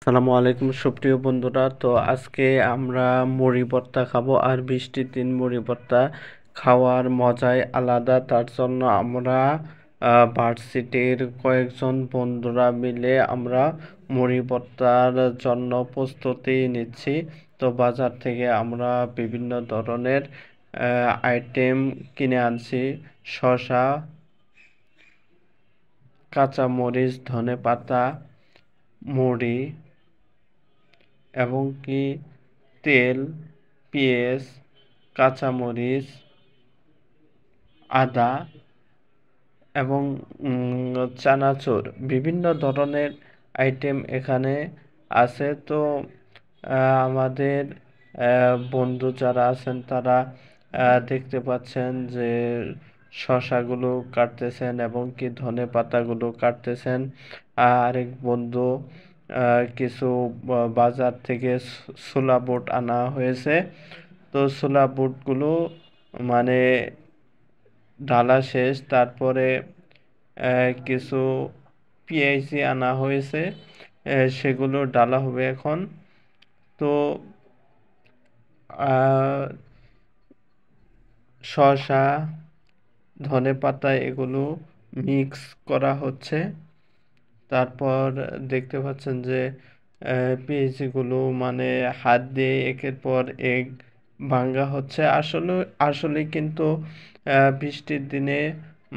আসসালামু আলাইকুম সুপ্রিয় বন্ধুরা। তো আজকে আমরা মুড়ি ভর্তা খাবো, আর বৃষ্টির দিন মুড়ি ভর্তা খাওয়ার মজাই আলাদা। তার জন্য আমরা ভার্সিটির কয়েকজন বন্ধুরা মিলে আমরা মুড়ি ভর্তার জন্য প্রস্তুতি নিচ্ছি। তো বাজার থেকে আমরা বিভিন্ন ধরনের আইটেম কিনে আনছি: শসা, কাঁচামরিচ, ধনেপাতা, মুড়ি এবং কি তেল, পেঁয়াজ, কাঁচামরিচ, আদা এবং চানাচুর, বিভিন্ন ধরনের আইটেম এখানে আছে। তো আমাদের বন্ধু যারা আছেন তারা দেখতে পাচ্ছেন যে শসাগুলো কাটতেছেন এবং কি ধনেপাতাগুলো কাটতেছেন। আরেক বন্ধু কিছু বাজার থেকে ছোলা বুট আনা হয়েছে। তো ছোলা বুটগুলো মানে ঢালা শেষ। তারপরে কিছু পেঁয়াজি আনা হয়েছে, সেগুলো ডালা হবে এখন। তো শসা, ধনেপাতা এগুলো মিক্স করা হচ্ছে। তারপর দেখতে পাচ্ছেন যে পেঁয়াজিগুলো মানে হাত দিয়ে একের পর এক ভাঙা হচ্ছে। আসলে কিন্তু বৃষ্টির দিনে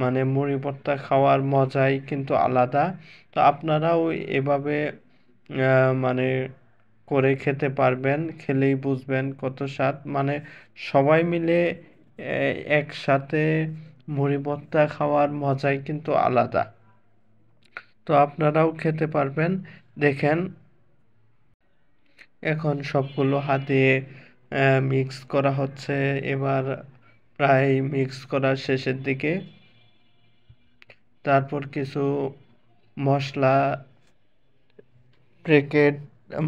মানে মুড়ি ভর্তা খাওয়ার মজাই কিন্তু আলাদা। তো আপনারাও এভাবে মানে করে খেতে পারবেন, খেলেই বুঝবেন কত স্বাদ। মানে সবাই মিলে একসাথে মুড়ি ভর্তা খাওয়ার মজাই কিন্তু আলাদা। তো আপনারাও খেতে পারবেন। দেখেন এখন সবগুলো হাত দিয়ে মিক্স করা হচ্ছে। এবার প্রায় মিক্স করার শেষের দিকে। তারপর কিছু মশলা প্যাকেট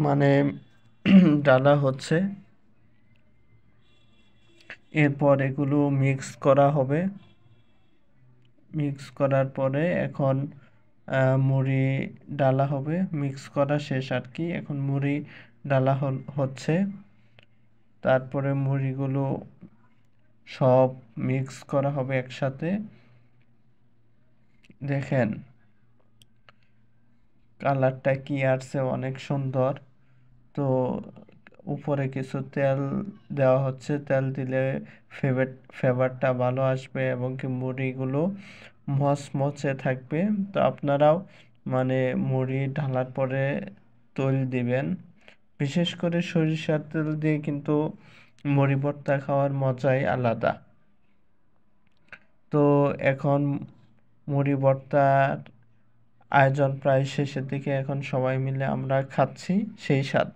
মানে ডালা হচ্ছে। এরপর এগুলো মিক্স করা হবে। মিক্স করার পরে এখন মুড়ি ডালা হবে। মিক্স করা শেষ আর কি, এখন মুড়ি ডালা হচ্ছে। তারপরে মুড়িগুলো সব মিক্স করা হবে একসাথে। দেখেন কালারটা কি আসছে, অনেক সুন্দর। তো উপরে কিছু তেল দেওয়া হচ্ছে, তেল দিলে ফ্লেভারটা ভালো আসবে এবং কি মুড়িগুলো মচমচে থাকবে। তো আপনারাও মানে মুড়ি ঢালার পরে তেল দিবেন। বিশেষ করে সরিষার তেল দিয়ে কিন্তু মুড়ি ভর্তা খাওয়ার মজাই আলাদা। তো এখন মুড়ি ভর্তার আয়োজন প্রায় শেষের দিকে, এখন সবাই মিলে আমরা খাচ্ছি সেই স্বাদ।